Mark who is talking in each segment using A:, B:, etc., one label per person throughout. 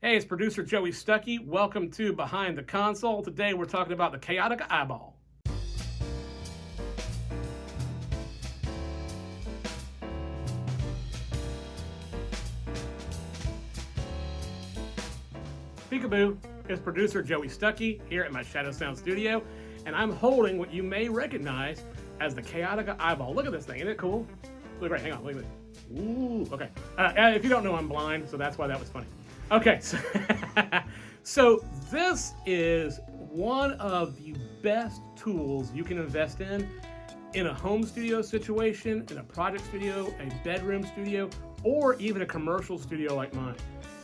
A: Hey, it's producer Joey Stuckey. Welcome to Behind the Console. Today we're talking about the Kaotica Eyeball. Peekaboo, it's producer Joey Stuckey here at my Shadow Sound studio, and I'm holding what you may recognize as the Kaotica Eyeball. Look at this thing, isn't it cool? Look right, hang on, look at it. Ooh, okay. If you don't know, I'm blind, so that's why that was funny. Okay, so this is one of the best tools you can invest in a home studio situation, in a project studio, a bedroom studio, or even a commercial studio like mine.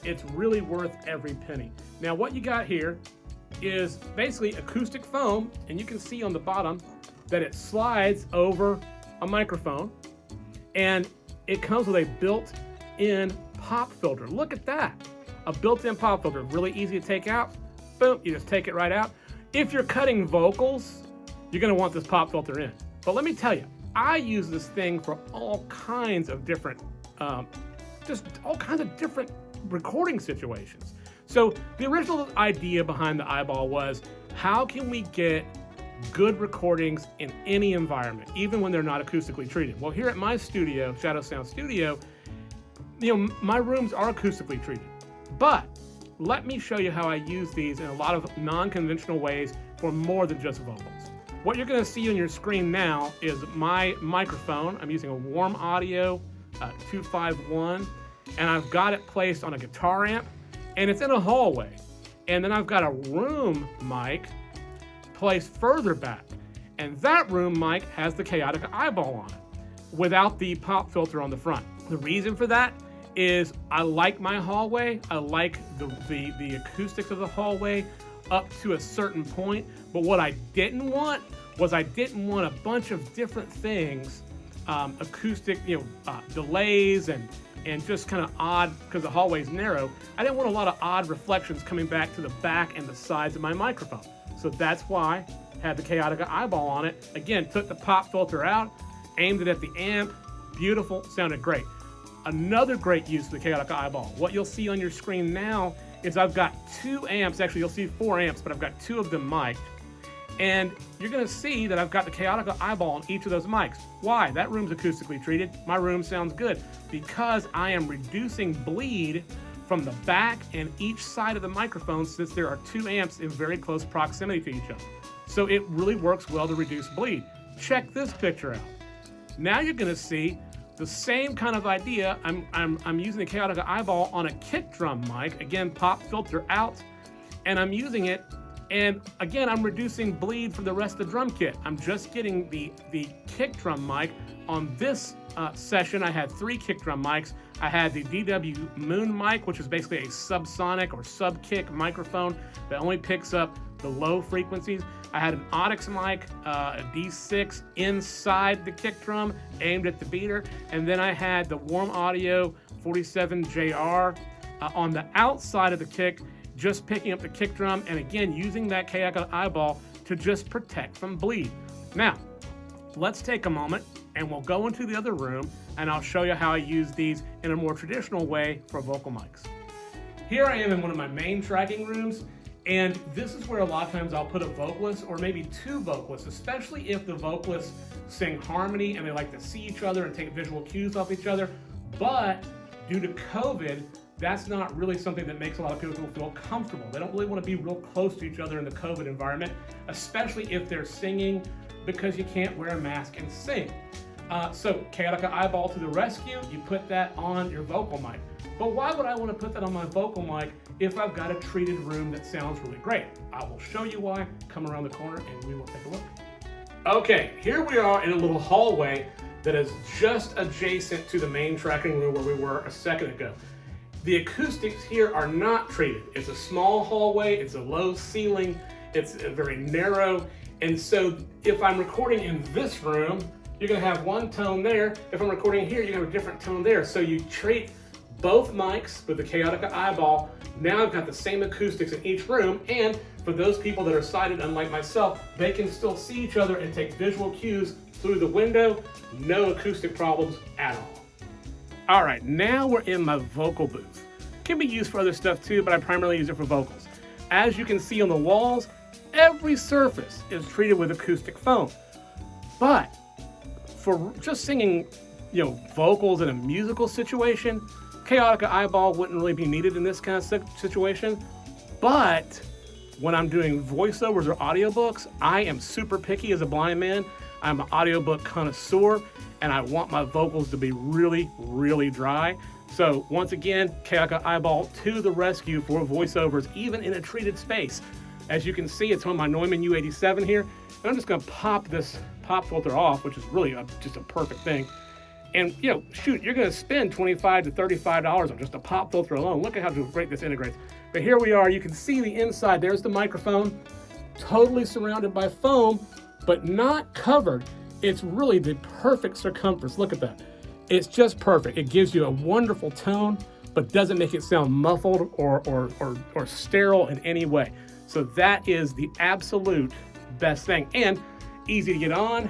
A: It's really worth every penny. Now what you got here is basically acoustic foam, and you can see on the bottom that it slides over a microphone, and it comes with a built-in pop filter. Look at that. A built-in pop filter, really easy to take out. Boom, you just take it right out. If you're cutting vocals, you're gonna want this pop filter in. But let me tell you, I use this thing for all kinds of different, recording situations. So the original idea behind the eyeball was, how can we get good recordings in any environment, even when they're not acoustically treated? Well, here at my studio, Shadow Sound Studio, my rooms are acoustically treated. But let me show you how I use these in a lot of non-conventional ways for more than just vocals. What you're going to see on your screen now is my microphone. I'm using a Warm Audio 251, and I've got it placed on a guitar amp, and it's in a hallway. And then I've got a room mic placed further back, and that room mic has the Kaotica Eyeball on it without the pop filter on the front. The reason for that is I like my hallway. I like the acoustics of the hallway up to a certain point. But what I didn't want was a bunch of different things, acoustic, delays and just kind of odd, because the hallway's narrow. I didn't want a lot of odd reflections coming back to the back and the sides of my microphone. So that's why I had the Kaotica Eyeball on it. Again, took the pop filter out, aimed it at the amp. Beautiful, sounded great. Another great use of the Kaotica Eyeball. What you'll see on your screen now is I've got 2 amps. Actually, you'll see 4 amps, but I've got 2 of them mic'd. And you're gonna see that I've got the Kaotica Eyeball on each of those mics. Why? That room's acoustically treated. My room sounds good because I am reducing bleed from the back and each side of the microphone, since there are 2 amps in very close proximity to each other. So it really works well to reduce bleed. Check this picture out. Now you're gonna see the same kind of idea. I'm using the Kaotica Eyeball on a kick drum mic. Again, pop filter out, and I'm using it. And again, I'm reducing bleed from the rest of the drum kit. I'm just getting the kick drum mic. On this session, I had 3 kick drum mics. I had the DW Moon mic, which is basically a subsonic or sub-kick microphone that only picks up the low frequencies. I had an Onyx mic, a D6 inside the kick drum, aimed at the beater. And then I had the Warm Audio 47JR on the outside of the kick, just picking up the kick drum, and again, using that Kaotica Eyeball to just protect from bleed. Now, let's take a moment and we'll go into the other room, and I'll show you how I use these in a more traditional way for vocal mics. Here I am in one of my main tracking rooms, and this is where a lot of times I'll put a vocalist or maybe 2 vocalists, especially if the vocalists sing harmony and they like to see each other and take visual cues off each other. But due to COVID, that's not really something that makes a lot of people feel comfortable. They don't really want to be real close to each other in the COVID environment, especially if they're singing, because you can't wear a mask and sing. So Kaotica Eyeball to the rescue. You put that on your vocal mic. But why would I want to put that on my vocal mic if I've got a treated room that sounds really great? I will show you why. Come around the corner and we will take a look. Okay, here we are in a little hallway that is just adjacent to the main tracking room where we were a second ago. The acoustics here are not treated. It's a small hallway, it's a low ceiling, it's very narrow, and so if I'm recording in this room, you're gonna have one tone there. If I'm recording here, you're gonna have a different tone there. So you treat both mics with the Kaotica Eyeball. Now I've got the same acoustics in each room, and for those people that are sighted, unlike myself, they can still see each other and take visual cues through the window. No acoustic problems at all. All right, now we're in my vocal booth. can be used for other stuff too, but I primarily use it for vocals. As you can see on the walls, every surface is treated with acoustic foam. But for just singing, vocals in a musical situation, Kaotica Eyeball wouldn't really be needed in this kind of situation. But when I'm doing voiceovers or audiobooks, I am super picky as a blind man. I'm an audiobook connoisseur, and I want my vocals to be really, really dry. So once again, Kaotica Eyeball to the rescue for voiceovers, even in a treated space. As you can see, it's on my Neumann U87 here. And I'm just gonna pop this pop filter off, which is really just a perfect thing. And shoot, you're gonna spend $25 to $35 on just a pop filter alone. Look at how great this integrates. But here we are, you can see the inside, there's the microphone, totally surrounded by foam, but not covered. It's really the perfect circumference, look at that. It's just perfect. It gives you a wonderful tone, but doesn't make it sound muffled or sterile in any way. So that is the absolute best thing, and easy to get on.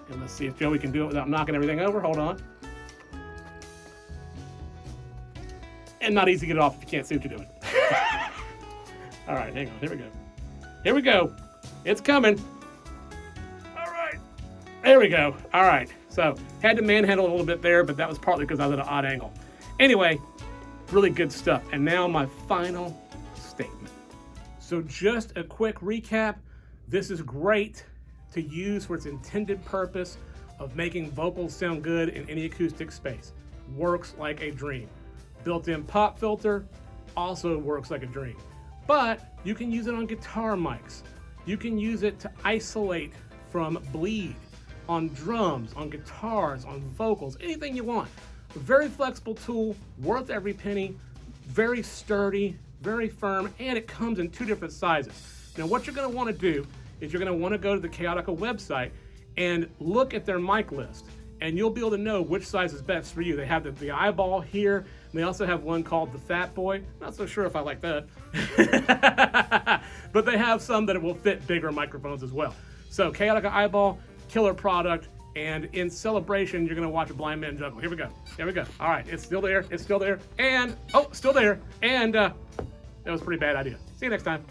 A: And let's see if Joey can do it without knocking everything over. Hold on. And not easy to get it off if you can't see what you're doing. All right, hang on. Here we go. Here we go. It's coming. All right. There we go. All right. So had to manhandle a little bit there, but that was partly because I was at an odd angle. Anyway, really good stuff. And now my final statement. So just a quick recap. This is great to use for its intended purpose of making vocals sound good in any acoustic space. Works like a dream. Built-in pop filter also works like a dream. But you can use it on guitar mics. You can use it to isolate from bleed, on drums, on guitars, on vocals, anything you want. A very flexible tool, worth every penny, very sturdy, very firm, and it comes in 2 different sizes. Now what you're gonna wanna do is you're gonna wanna go to the Kaotica website and look at their mic list, and you'll be able to know which size is best for you. They have the eyeball here, and they also have one called the Fat Boy. Not so sure if I like that. But they have some that will fit bigger microphones as well. So Kaotica Eyeball, killer product, and in celebration, you're gonna watch a blind man juggle. Here we go, here we go. All right, it's still there, and, oh, still there, and that was a pretty bad idea. See you next time.